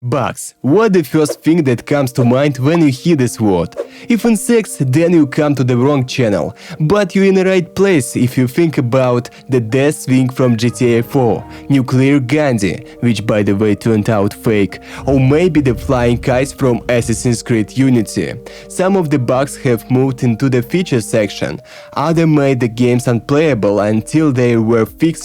Bugs. What the first thing that comes to mind when you hear this word? If insects, then you come to the wrong channel, but you're in the right place if you think about the Deathwing from GTA 4, Nuclear Gandhi, which by the way turned out fake, or maybe the flying kites from Assassin's Creed Unity. Some of the bugs have moved into the features section, others made the games unplayable until they were fixed.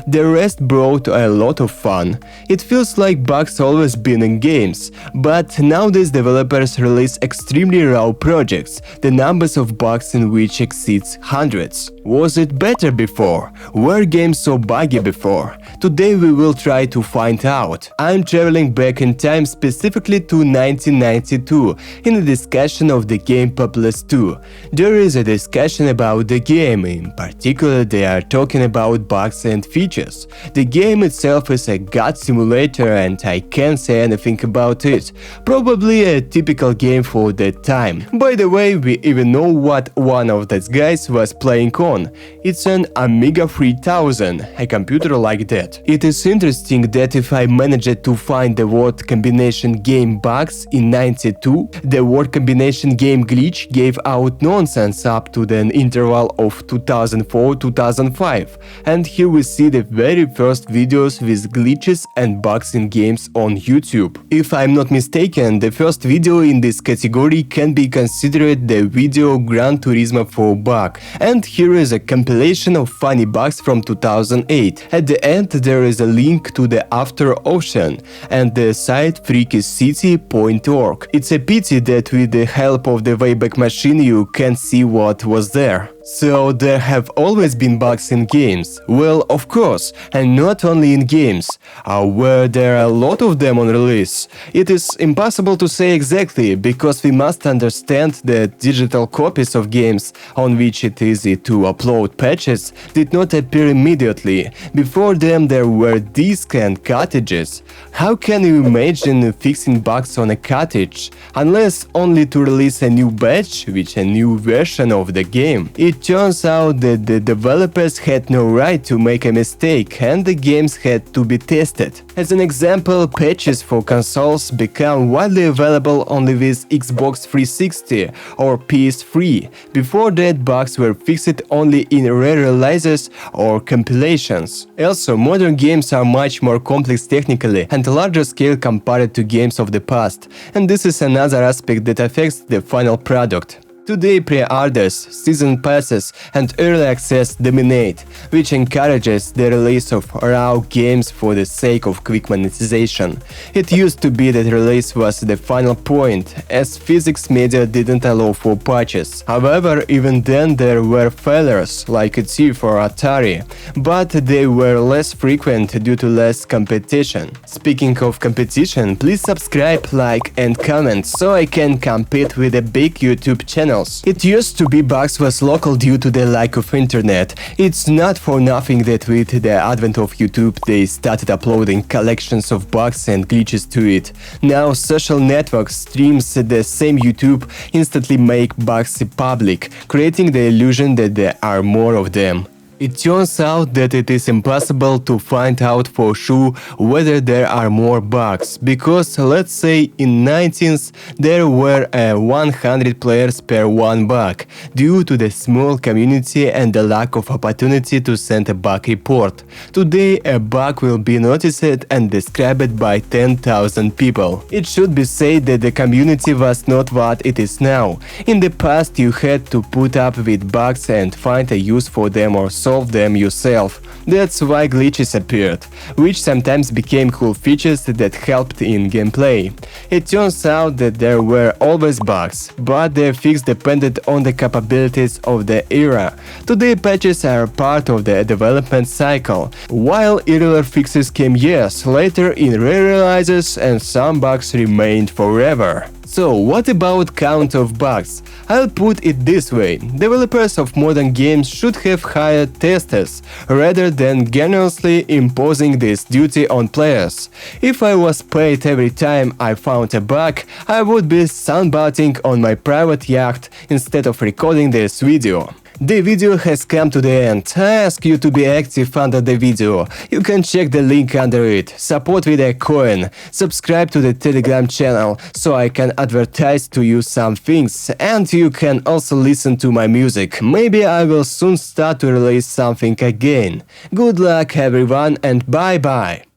The rest brought a lot of fun. It feels like bugs always been in games, but nowadays developers release extremely raw projects, the numbers of bugs in which exceeds hundreds. Was it better before? Were games so buggy before? Today we will try to find out. I'm traveling back in time specifically to 1992 in a discussion of the game Populous 2. There is a discussion about the game, in particular they are talking about bugs and features. The game itself is a god simulator and I can't say anything about it. Probably a typical game for that time. By the way, we even know what one of those guys was playing on. It's an Amiga 3000, a computer like that. It is interesting that if I managed to find the word combination game bugs in 92, the word combination game glitch gave out nonsense up to the interval of 2004-2005. And here we see the very first videos with glitches and bugs in games on YouTube. If I'm not mistaken, the first video in this category can be considered the video Gran Turismo 4 bug, and here is a compilation of funny bugs from 2008. At the end there is a link to the After Ocean and the site freakycity.org. It's a pity that with the help of the Wayback Machine you can't see what was there. So there have always been bugs in games? Well, of course, and not only in games. Were there a lot of them on release? It is impossible to say exactly, because we must understand that digital copies of games on which it is easy to upload patches did not appear immediately. Before them there were disks and cartridges. How can you imagine fixing bugs on a cartridge? Unless only to release a new batch with a new version of the game. It turns out that the developers had no right to make a mistake and the games had to be tested. As an example, patches for consoles become widely available only with Xbox 360 or PS3. Before that, bugs were fixed only in rare releases or compilations. Also, modern games are much more complex technically and larger scale compared to games of the past, and this is another aspect that affects the final product. Today pre-orders, season passes and early access dominate, which encourages the release of raw games for the sake of quick monetization. It used to be that release was the final point, as physics media didn't allow for patches. However, even then there were failures, like ET for Atari, but they were less frequent due to less competition. Speaking of competition, please subscribe, like and comment so I can compete with the big YouTube channels. It used to be bugs was local due to the lack of internet. It's not for nothing that with the advent of YouTube they started uploading collections of bugs and glitches to it. Now social network streams the same YouTube instantly make bugs public, creating the illusion that there are more of them. It turns out that it is impossible to find out for sure whether there are more bugs, because let's say in 19th there were 100 players per one bug, due to the small community and the lack of opportunity to send a bug report. Today a bug will be noticed and described by 10,000 people. It should be said that the community was not what it is now. In the past you had to put up with bugs and find a use for them or solve them yourself. That's why glitches appeared, which sometimes became cool features that helped in gameplay. It turns out that there were always bugs, but their fix depended on the capabilities of the era. Today patches are part of the development cycle, while earlier fixes came years later in rare releases and some bugs remained forever. So what about count of bugs? I'll put it this way, developers of modern games should have hired testers, rather than generously imposing this duty on players. If I was paid every time I found a bug, I would be sunbathing on my private yacht instead of recording this video. The video has come to the end. I ask you to be active under the video. You can check the link under it. Support with a coin. Subscribe to the Telegram channel so I can advertise to you some things, and you can also listen to my music. Maybe I will soon start to release something again. Good luck everyone and bye bye.